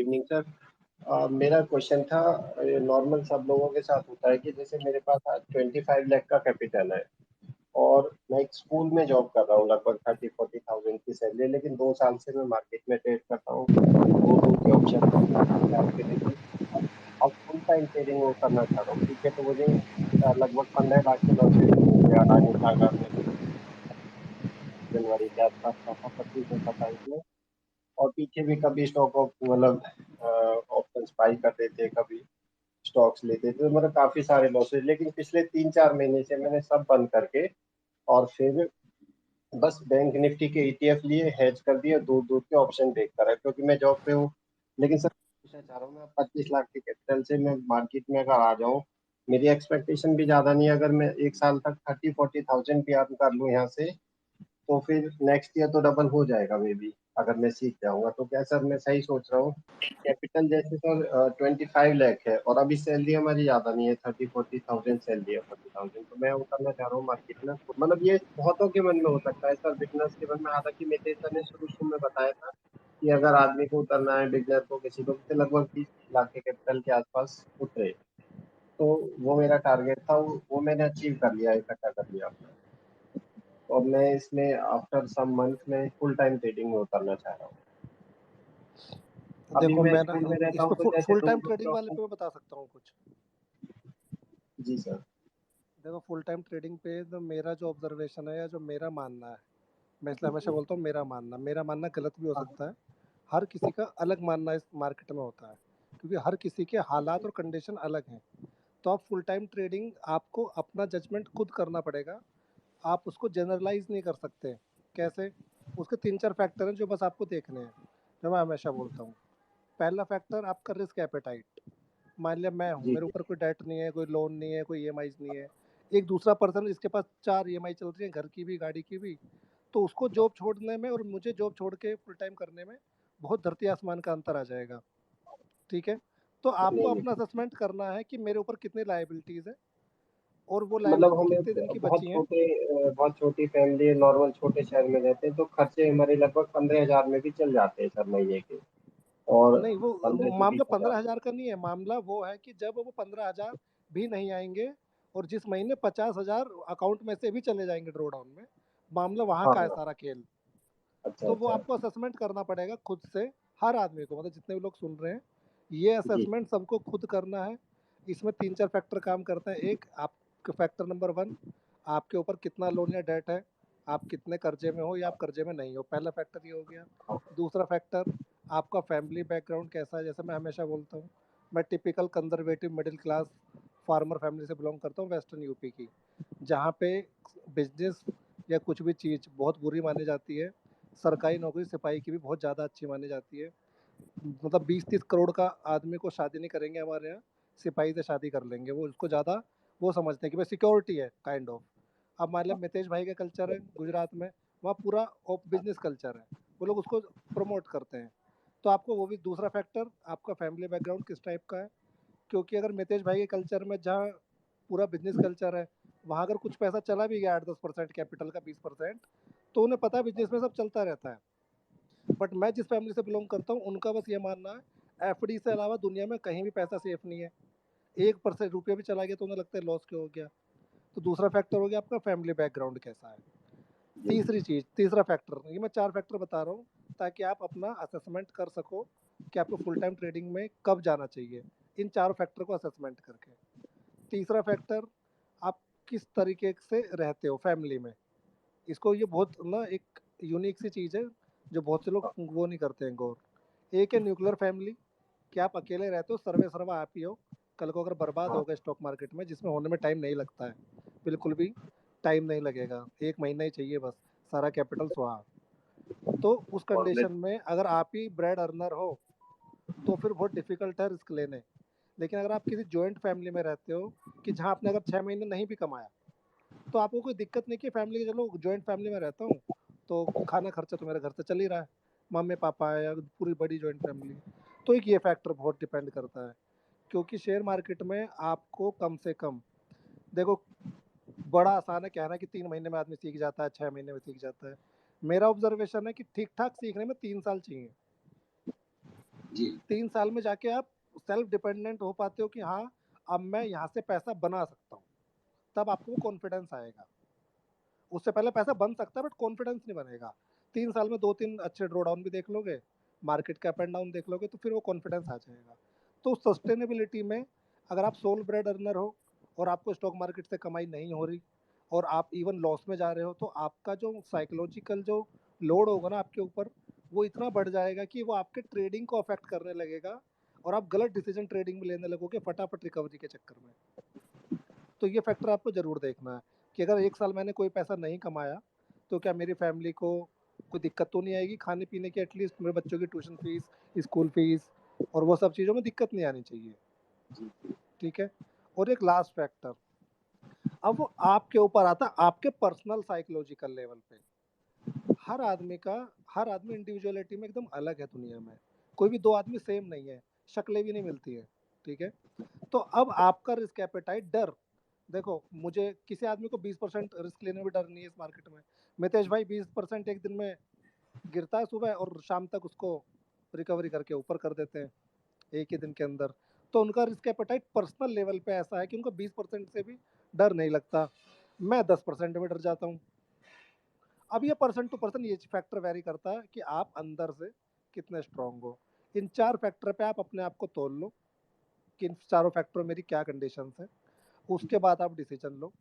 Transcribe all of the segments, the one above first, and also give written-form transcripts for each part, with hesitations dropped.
Evening sir. मेरा question था, normal सब लोगों के साथ होता है कि जैसे मेरे पास आज 25 लाख का कैपिटल है और मैं एक स्कूल में जॉब कर रहा हूँ, लगभग 30-40 थाउजेंड की सैलरी, लेकिन 2 साल से मैं मार्केट में ट्रेड करता हूँ, दो दो के ऑप्शन के लेके अब फुल टाइम ट्रेडिंग वो करना चाह रहा हूँ। ठीक है, तो मुझे लगभग 15 लाख के लॉसेज हुए थे अडानी सागर में, जनवरी के आसपास का था, 25 में 27 में। और पीछे भी कभी स्टॉक ऑफ मतलब ऑप्शन बाई करते थे, कभी स्टॉक्स लेते थे, तो मतलब काफी सारे लॉसेज। लेकिन पिछले 3-4 महीने से मैंने सब बंद करके और फिर बस बैंक निफ्टी के ईटीएफ लिए, हेज कर दिए, दूर दूर के ऑप्शन देखता रहा, क्योंकि मैं जॉब पे हूँ। लेकिन सर पूछना चाह रहा हूँ, मैं 25 लाख के कैपिटल से मैं मार्केट में अगर आ जाऊँ, मेरी एक्सपेक्टेशन भी ज्यादा नहीं है, अगर मैं एक साल तक 30-40 थाउजेंड भी अर्न कर लूँ यहाँ से, तो फिर नेक्स्ट ईयर तो डबल हो जाएगा मे बी, अगर मैं सीख जाऊंगा। तो क्या सर मैं सही सोच रहा हूँ? कैपिटल जैसे सर 25 लाख है और अभी सैलरी हमारी ज्यादा नहीं है, 30-40 थाउजेंड सैलरी है, 40 थाउजेंड। तो मैं उतरना चाह रहा हूँ मार्केट में, मतलब ये बहुतों के मन में हो सकता है सर, बिजनेस के मन में। हालांकि मेरे सर ने शुरू शुरू में बताया था कि अगर आदमी को उतरना है बिजनेस को, किसी को भी, तो लगभग 30 लाख के कैपिटल के आसपास उतरे। तो वो मेरा टारगेट था, वो मैंने अचीव कर लिया, इकट्ठा कर लिया अपना। और मैं इसमें आफ्टर सम मंथ में फुल टाइम ट्रेडिंग में उतरना चाह रहा हूँ। अभी देखो मैं मैं ना स्कूल में रहता इस हूँ, पे तो जैसे फुल दूर टाइम दूर के ट्रेडिंग वाले ऑप्शन। पे मैं बता सकता हूँ कुछ। जी सर। देखो फुल टाइम ट्रेडिंग पे तो मेरा जो ऑब्जर्वेशन है या जो मेरा मानना है, मैं इसलिए हमेशा बोलता हूँ मेरा मानना गलत भी हो हाँ। सकता है। हर किसी का अलग मानना इस मार्केट में होता है, क्योंकि हर किसी के हालात और कंडीशन अलग हैं। तो आप फुल टाइम ट्रेडिंग आपको अपना जजमेंट खुद करना पड़ेगा, आप उसको जनरलाइज नहीं कर सकते। कैसे? उसके 3-4 फैक्टर हैं जो बस आपको देखने हैं, जो मैं हमेशा बोलता हूँ। पहला फैक्टर आपका रिस्क एपेटाइट। मान लिया मैं हूँ, जी मेरे जी। ऊपर कोई डेट नहीं है, कोई लोन नहीं है, कोई ईएमआईज़ नहीं है। एक दूसरा पर्सन जिसके पास 4 ईएमआई चल रही है, घर की भी, गाड़ी की भी। तो उसको जॉब छोड़ने में और मुझे जॉब छोड़ के फुल टाइम करने में बहुत धरती आसमान का अंतर आ जाएगा। ठीक है? तो आपको नहीं अपना नहीं, असेसमेंट करना है कि मेरे ऊपर कितनी लायबिलिटीज़ है और वो मतलब लायबिलिटीज़ हमें कितने दिन की बहुत बची हैं। छोटे, बहुत छोटी फैमिली है, नॉर्मल छोटे शहर में रहते हैं, तो खर्चे हमारे लगभग 15 हजार में भी चल जाते हैं सर महीने के। और नहीं, वो 15 से 20 मामला हजार 15,000 का नहीं है, मामला वो है कि जब वो 15,000 भी नहीं आएँगे और जिस महीने 50,000 अकाउंट में से भी चले जाएँगे ड्रॉ डाउन में, मामला वहाँ हाँ का है हाँ। सारा खेल। अच्छा तो वो अच्छा। आपको असेसमेंट करना पड़ेगा खुद से, हर आदमी को, मतलब जितने भी लोग सुन रहे हैं, ये जी। असेसमेंट सबको खुद करना है। इसमें 3-4 फैक्टर काम करते हैं। एक आप फैक्टर नंबर 1, आपके ऊपर कितना लोन या डेट है, आप कितने कर्जे में हो या आप कर्जे में नहीं हो, पहला फैक्टर ये हो गया। हाँ। दूसरा फैक्टर, आपका फैमिली बैकग्राउंड कैसा है। जैसे मैं हमेशा बोलता हूँ, मैं typical conservative middle class farmer family से बिलोंग करता हूँ, वेस्टर्न यूपी की, जहाँ पे बिजनेस या कुछ भी चीज़ बहुत बुरी मानी जाती है। सरकारी नौकरी सिपाही की भी बहुत ज़्यादा अच्छी मानी जाती है। मतलब 20-30 करोड़ का आदमी को शादी नहीं करेंगे हमारे यहाँ, सिपाही से शादी कर लेंगे। वो उसको ज़्यादा वो समझते हैं कि भाई सिक्योरिटी है काइंड ऑफ। अब मान लिया मितेश भाई का कल्चर है गुजरात में, वहाँ पूरा बिजनेस कल्चर है, वो लोग उसको प्रमोट करते हैं। तो आपको वो भी दूसरा फैक्टर, आपका फैमिली बैकग्राउंड किस टाइप का है। क्योंकि अगर मितेश भाई के कल्चर में जहाँ पूरा बिजनेस कल्चर है, वहाँ अगर कुछ पैसा चला भी गया 8-10% कैपिटल का, 20%, तो उन्हें पता है बिजनेस में सब चलता रहता है। बट मैं जिस फैमिली से बिलोंग करता हूँ, उनका बस ये मानना है एफडी से अलावा दुनिया में कहीं भी पैसा सेफ नहीं है। 1% रुपया भी चला गया तो उन्हें लगता है लॉस क्यों हो गया। तो दूसरा फैक्टर हो गया आपका फैमिली बैकग्राउंड कैसा है। जी तीसरी चीज़, तीसरा फैक्टर, ये मैं 4 फैक्टर बता रहा हूँ ताकि आप अपना असेसमेंट कर सको कि आपको फुल टाइम ट्रेडिंग में कब जाना चाहिए, इन चारों फैक्टर को असेसमेंट करके। तीसरा फैक्टर, आप किस तरीके से रहते हो फैमिली में। इसको ये बहुत ना एक यूनिक सी चीज़ है जो बहुत से लोग हाँ। वो नहीं करते हैं गौर। एक है न्यूक्लियर फैमिली, कि आप अकेले रहते हो, सर्वे सर्वा आप ही हो। कल को अगर बर्बाद हाँ। हो गए स्टॉक मार्केट में, जिसमें होने में टाइम नहीं लगता है, बिल्कुल भी टाइम नहीं लगेगा, 1 महीना ही चाहिए बस, सारा कैपिटल स्वाहा। तो उस और मैं। कंडीशन में अगर आप ही ब्रेड अर्नर हो, तो फिर बहुत डिफिकल्ट है रिस्क लेने। लेकिन अगर आप किसी जॉइंट फैमिली में रहते हो, कि जहाँ आपने अगर 6 महीने नहीं भी कमाया, तो आपको कोई दिक्कत नहीं कि फैमिली के, चलो जॉइंट फैमिली में रहता हूँ तो खाना खर्चा तो मेरे घर से चल ही रहा है, मम्मी पापा है या पूरी बड़ी जॉइंट फैमिली है। तो एक ये फैक्टर बहुत डिपेंड करता है। क्योंकि शेयर मार्केट में आपको कम से कम, देखो, बड़ा आसान है कहना कि 3 महीने में आदमी सीख जाता है, 6 महीने में सीख जाता है। मेरा ऑब्जर्वेशन है कि ठीक ठाक सीखने में 3 साल चाहिए। जी। 3 साल में जाके आप सेल्फ डिपेंडेंट हो पाते हो कि हाँ, अब मैं यहाँ से पैसा बना सकता हूँ, तब आपको वो कॉन्फिडेंस आएगा। उससे पहले पैसा बन सकता है बट कॉन्फिडेंस नहीं बनेगा। 3 साल में 2-3 अच्छे ड्रॉ डाउन भी देख लोगे, मार्केट का अप एंड डाउन देख लोगे, तो फिर वो कॉन्फिडेंस आ जाएगा। तो सस्टेनेबिलिटी में अगर आप सोल ब्रेड अर्नर हो और आपको स्टॉक मार्केट से कमाई नहीं हो रही और आप इवन लॉस में जा रहे हो, तो आपका जो साइकोलॉजिकल जो लोड होगा ना आपके ऊपर, वो इतना बढ़ जाएगा कि वो आपके ट्रेडिंग को अफेक्ट करने लगेगा और आप गलत डिसीजन ट्रेडिंग में लेने लगोगे फटाफट रिकवरी के चक्कर में। तो ये फैक्टर आपको ज़रूर देखना है कि अगर 1 साल मैंने कोई पैसा नहीं कमाया, तो क्या मेरी फैमिली को कोई दिक्कत तो नहीं आएगी खाने-पीने की, एटलीस्ट मेरे बच्चों की ट्यूशन फीस, स्कूल फीस और वो सब चीज़ों में दिक्कत नहीं आनी चाहिए, ठीक है? और एक लास्ट फैक्टर, अब वो आपके ऊपर आता है आपके पर्सनल साइकोलॉजिकल लेवल पे। हर आदमी का हर आदमी इंडिविजुअलिटी में एकदम अलग है दुनिया में। कोई भी 2 आदमी सेम नहीं है, शक्लें भी नहीं मिलती हैं, ठीक है? तो अब आपका रिस्क एपेटाइट डर, देखो मुझे किसी आदमी को 20% रिस्क लेने में डर नहीं है इस मार्केट में। मितेश भाई 20% एक दिन में गिरता है सुबह और शाम तक उसको रिकवरी करके ऊपर कर देते हैं एक ही दिन के अंदर। तो उनका रिस्क एपेटाइट पर्सनल लेवल पे ऐसा है कि उनको 20% से भी डर नहीं लगता। मैं 10% में डर जाता हूँ। अब ये पर्सन टू पर्सन ये फैक्टर वेरी करता है कि आप अंदर से कितने स्ट्रांग हो। इन 4 फैक्टर पे आप अपने आप को तोल लो कि इन चारों फैक्टरों में मेरी क्या कंडीशंस है। उसके बाद आप डिसीजन लो,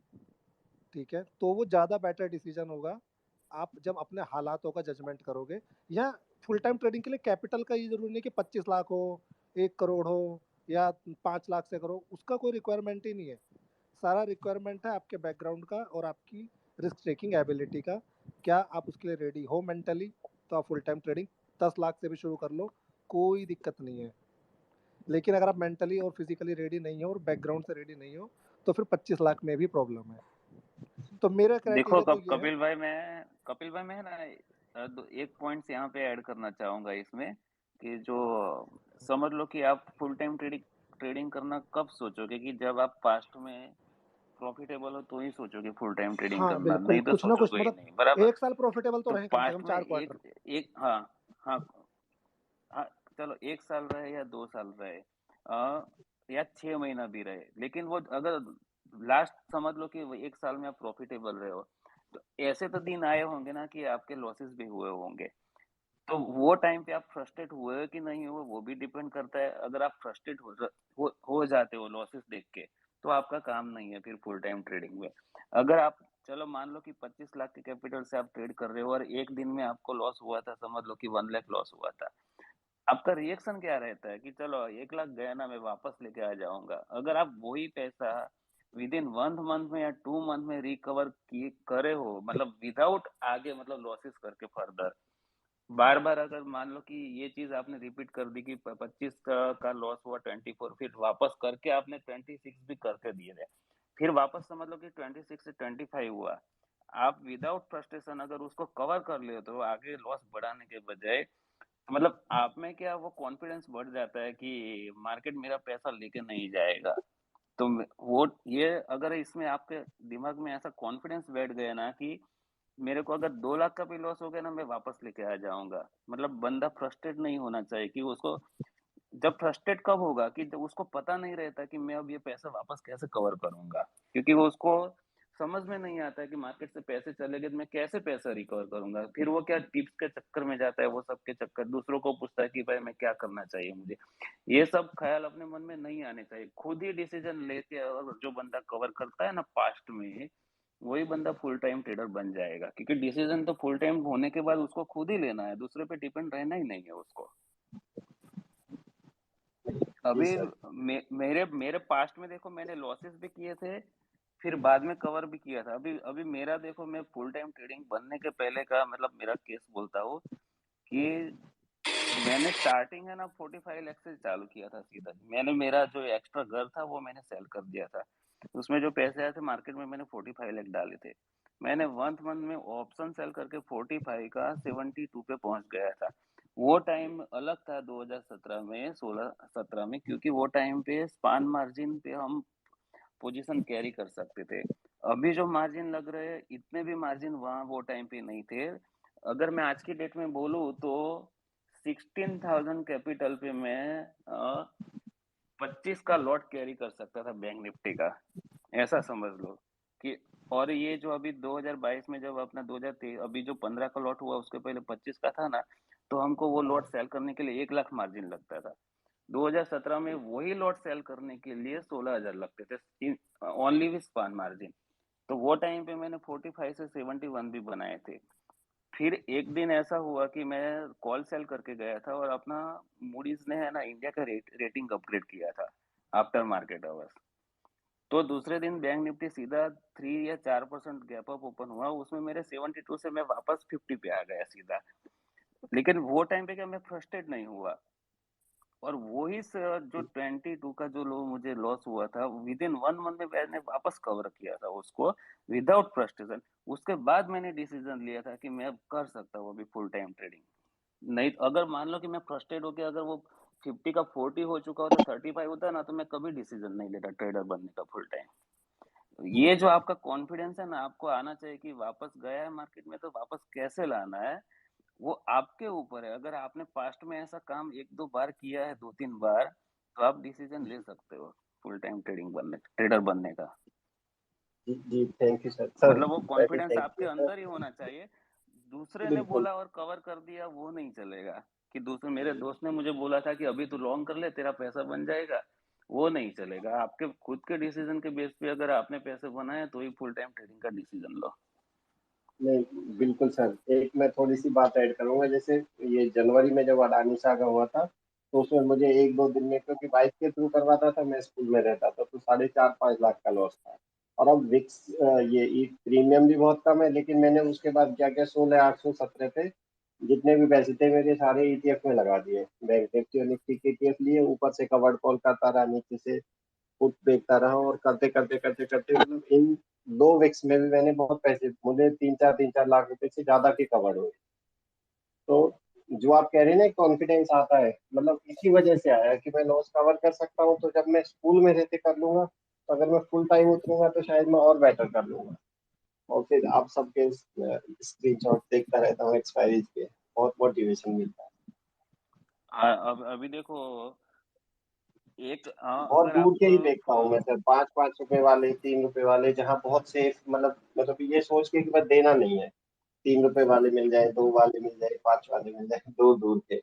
ठीक है? तो वो ज़्यादा बेटर डिसीजन होगा, आप जब अपने हालातों का जजमेंट करोगे। या फुल टाइम ट्रेडिंग के लिए कैपिटल का ये ज़रूरी नहीं कि 25 लाख हो, 1 करोड़ हो या 5 लाख से करो, उसका कोई रिक्वायरमेंट ही नहीं है। सारा रिक्वायरमेंट है आपके बैकग्राउंड का और आपकी रिस्क टेकिंग एबिलिटी का। क्या आप उसके लिए रेडी हो मेंटली? तो आप फुल टाइम ट्रेडिंग 10 लाख से भी शुरू कर लो, कोई दिक्कत नहीं है। लेकिन अगर आप मेंटली और फिजिकली रेडी नहीं हो और बैकग्राउंड से रेडी नहीं हो, तो फिर 25 लाख में भी प्रॉब्लम है। तो मेरा देखो क्राइटेरिया तो ये है। कपिल भाई मैं ना एक पॉइंट्स यहाँ पे ऐड करना चाहूंगा इसमें कि जो समझ लो कि आप फुल टाइम ट्रेडिंग ट्रेडिंग करना कब सोचोगे कि जब आप पास्ट में प्रॉफिटेबल हो तो ही सोचोगे फुल टाइम ट्रेडिंग हाँ, करना, बिल्कुल, नहीं तो कुछ ना कुछ सोचोगे ही मतलब नहीं, बराबर। 1 साल प्रॉफिटेबल तो तो रहें कम से कम पास्ट में 4 क्वार्टर। एक हाँ, हाँ, हाँ, चलो 1 साल रहे या 2 साल रहे, या 6 महीना भी रहे, लेकिन वो अगर लास्ट समझ लो कि वो 1 साल में आप प्रॉफिटेबल रहे हो, तो ऐसे तो दिन आए होंगे ना कि आपके लॉसेस भी हुए होंगे। तो वो टाइम पे आप फ्रस्ट्रेट हुए कि नहीं हुए वो भी डिपेंड करता है। अगर आप फ्रस्ट्रेट हो जाते हो लॉसेस देख के, तो आपका काम नहीं है फिर फुल टाइम ट्रेडिंग में। अगर आप चलो मान लो कि 25 लाख के कैपिटल से आप ट्रेड कर रहे हो और एक दिन में आपको लॉस हुआ था, समझ लो कि 1 लाख लॉस हुआ था, आपका रिएक्शन क्या रहता है कि चलो 1 लाख गया ना, मैं वापस लेके आ जाऊंगा। अगर आप वही पैसा विद इन 1 मंथ में या 2 मंथ में रिकवर किए करे हो, मतलब विदाउट आगे मतलब लॉसेस करके फर्दर, बार बार अगर मान लो कि ये चीज आपने रिपीट कर दी कि 25 का लॉस हुआ 24, फिर वापस करके आपने 26 भी करके दिए थे, फिर वापस समझ लो कि 26 से 25 हुआ, आप विदाउट फ्रस्ट्रेशन अगर उसको कवर कर ले तो आगे लॉस बढ़ाने के बजाय मतलब आप में क्या वो कॉन्फिडेंस बढ़ जाता है कि मार्केट मेरा पैसा लेके नहीं जाएगा। तो वो ये अगर इसमें आपके दिमाग में ऐसा कॉन्फिडेंस बैठ गया ना कि मेरे को अगर 2 लाख का भी लॉस हो गया ना, मैं वापस लेके आ जाऊंगा, मतलब बंदा फ्रस्ट्रेट नहीं होना चाहिए कि उसको, जब फ्रस्ट्रेट कब होगा कि जब उसको पता नहीं रहता कि मैं अब ये पैसा वापस कैसे कवर करूंगा, क्योंकि वो उसको समझ में नहीं आता है कि मार्केट से पैसे चले गए तो मैं कैसे पैसा रिकवर करूंगा। फिर वो क्या टिप्स के चक्कर में जाता है, वो सब के चक्कर, दूसरों को पूछता है कि भाई मैं क्या करना चाहिए मुझे। ये सब ख्याल अपने मन में नहीं आने चाहिए, खुद ही डिसीजन लेके और जो बंदा कवर करता है ना पास्ट में, वही बंदा फुल टाइम ट्रेडर बन जाएगा, क्योंकि डिसीजन तो फुल टाइम होने के बाद उसको खुद ही लेना है, दूसरे पे डिपेंड रहना ही नहीं है उसको। जी अभी सर। मेरे मेरे पास्ट में देखो मैंने लॉसेस भी किए थे, फिर बाद में कवर भी किया था। अभी अभी मेरा देखो, मैं फुल टाइम ट्रेडिंग बनने के पहले का मतलब मेरा केस बोलता हूँ कि मैंने स्टार्टिंग है ना 45 लाख से चालू किया था सीधा। मैंने मेरा जो एक्स्ट्रा घर था वो मैंने सेल कर दिया था, उसमें जो पैसे आए थे मार्केट में मैंने 45 लाख डाले थे। मैंने 1 मंथ में ऑप्शन सेल करके 45 का 72 पे पहुंच गया था। वो टाइम अलग था 2017 में, 16-17 में, क्योंकि वो टाइम पे स्पान मार्जिन पे हम पोजीशन कैरी कर सकते थे। अभी जो मार्जिन लग रहे हैं इतने भी मार्जिन वहां वो टाइम पे नहीं थे। अगर मैं आज की डेट में बोलूँ तो 16,000 कैपिटल पे मैं 25 का लॉट कैरी कर सकता था बैंक निफ्टी का, ऐसा समझ लो कि। और ये जो अभी 2022 में जब अपना 2023 अभी जो 15 का लॉट हुआ उसके पहले 25 का था ना, तो हमको वो लॉट सेल करने के लिए 1 लाख मार्जिन लगता था। 2017 में वही लॉट सेल करने के लिए 16,000 लगते थे, ओनली विथ स्पान मार्जिन। तो वो टाइम पे मैंने 45 से 71 भी बनाए थे। फिर एक दिन ऐसा हुआ कि मैं कॉल सेल करके गया था और अपना मूडीज ने है ना इंडिया का रेटिंग अपग्रेड किया था आफ्टर मार्केट आवर्स। तो दूसरे दिन बैंक निफ्टी सीधा 3 या 4% गैप अप ओपन हुआ, उसमें मेरे 72 से मैं वापस 50 पे आ गया सीधा। लेकिन वो टाइम पे क्या मैं फ्रस्ट्रेट नहीं हुआ, और वही जो 22 का जो मुझे लॉस हुआ था विद इन 1 मंथ में मैंने वापस कवर किया था उसको विदाउट फ्रस्ट्रेशन। उसके बाद मैंने डिसीजन लिया था कि मैं अब कर सकता हूँ अभी फुल टाइम ट्रेडिंग। नहीं, अगर मान लो कि मैं फ्रस्ट्रेट होकर अगर वो 50 का 40 हो चुका होता, 35 होता ना, तो मैं कभी डिसीजन नहीं लेता ट्रेडर बनने का फुल टाइम। ये जो आपका कॉन्फिडेंस है ना, आपको आना चाहिए कि वापस गया है मार्केट में तो वापस कैसे लाना है, वो आपके ऊपर है। अगर आपने पास्ट में ऐसा काम 1-2 बार किया है, 2-3 बार, तो आप डिसीजन ले सकते हो फुल टाइम ट्रेडर बनने का। जी थैंक यू सर। सर मतलब वो वेरी कॉन्फिडेंस थैंक आपके यू सर। अंदर ही होना चाहिए। दूसरे ने बिल्कुल बोला और कवर कर दिया वो नहीं चलेगा। कि दूसरे मेरे दोस्त ने मुझे बोला था कि अभी तू लॉन्ग कर ले तेरा पैसा बन जाएगा, वो नहीं चलेगा। आपके खुद के डिसीजन के बेस पे अगर आपने पैसे बनाए तो ही फुल टाइम ट्रेडिंग का डिसीजन लो। नहीं, बिल्कुल सर। एक मैं थोड़ी-सी बात ऐड करूँगा, जैसे ये जनवरी में जब अडानी सागा हुआ था, तो उसमें मुझे 1-2 दिन में, क्योंकि वाइफ के थ्रू करवाता था, मैं स्कूल में रहता था, तो साढ़े 4-5 लाख का लॉस था। और अब विक्स ये ई प्रीमियम भी बहुत कम है, लेकिन मैंने उसके बाद क्या किया, 16,817 पे जितने भी पैसे थे मेरे सारे ईटीएफ में लगा दिए। बैंक निफ्टी और निफ्टी के ईटीएफ लिए, ऊपर से कवर्ड कॉल करता रहा, नीचे से पुट देखता रहा, और करते मतलब इन 2 वीक्स में भी मैंने बहुत पैसे, मुझे 3-4 लाख रुपए से ज्यादा के कवर हुए। तो जो आप कह रहे हैं ना कॉन्फिडेंस आता है, मतलब इसी वजह से आया कि मैं लॉस कवर कर सकता हूँ, तो जब मैं स्कूल में रहते कर लूंगा, तो अगर मैं फुल टाइम उतरूंगा तो शायद मैं और बेटर कर लूंगा। और फिर आप सबके स्क्रीनशॉट देखता रहता हूँ एक्सपायरीज के, बहुत मोटिवेशन मिलता है। अब अभी देखो एक बहुत अगर दूर आप के ही देखता हूँ मैं सर, 5-5 रुपए वाले, 3 रुपए वाले, जहाँ बहुत सेफ, मतलब ये सोच के कि बस देना नहीं है, 3 रुपए वाले मिल जाए, 2 वाले मिल जाए, 5 वाले मिल जाए, दूर दूर के,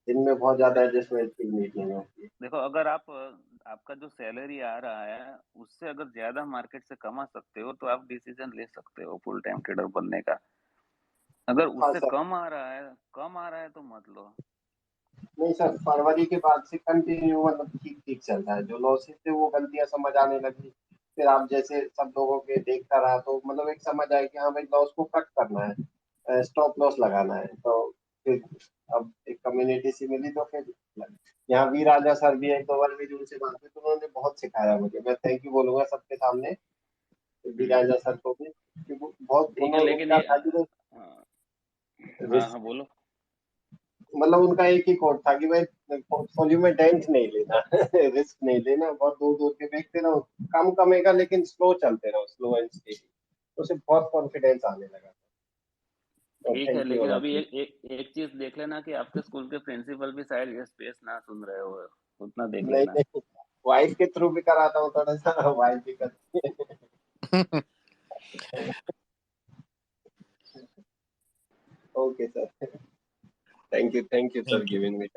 जिनमें बहुत ज्यादा एडजस्टमेंट की नीड नहीं होती है। देखो, अगर आप आपका जो सैलरी आ रहा है उससे अगर ज्यादा मार्केट से कमा सकते हो तो आप डिसीजन ले सकते हो फुल टाइम ट्रेडर बनने का। अगर हाँ उससे सर। कम आ रहा है तो मत लो। नहीं सर, फरवरी के बाद से कंटिन्यू मतलब ठीक ठीक चल रहा है, जो लॉसेस थे वो गलतियां समझ आने लगी। फिर आप जैसे सब लोगों के देखता रहा, तो मतलब एक समझ आया कि हाँ भाई, लॉस को कट करना है, स्टॉप लॉस लगाना है। तो फिर अब एक कम्युनिटी सी मिली, तो फिर यहाँ वी राजा सर भी है, 2 बार मेरी उनसे बात हुई, तो उन्होंने बहुत सिखाया मुझे। मैं थैंक यू बोलूंगा सबके सामने वी राजा सर को भी, क्योंकि बहुत ठीक है, उन्होंने, लेकिन उनका ये था कि वो हाँ रिस्क, हाँ बोलो। मतलब उनका एक ही कोट था कि भाई पोर्टफोलियो में डेंट नहीं लेना, रिस्क नहीं लेना, बहुत दूर दूर के देखते रहो, कम कमेगा लेकिन स्लो चलते रहो, स्लो एंड स्टेडी। तो उसे बहुत कॉन्फिडेंस आने लगा। तो ठीक है, थैंक यू लेकिन अभी अभी। एक चीज देख लेना कि आपके स्कूल के प्रिंसिपल भी शायद ये स्पेस ना सुन रहे हो, उतना देख नहीं लेना। नहीं, वाइफ के थ्रू भी कराता हूँ थोड़ा सा, वाइफ भी करती है। Okay sir, thank you sir thank you. Giving me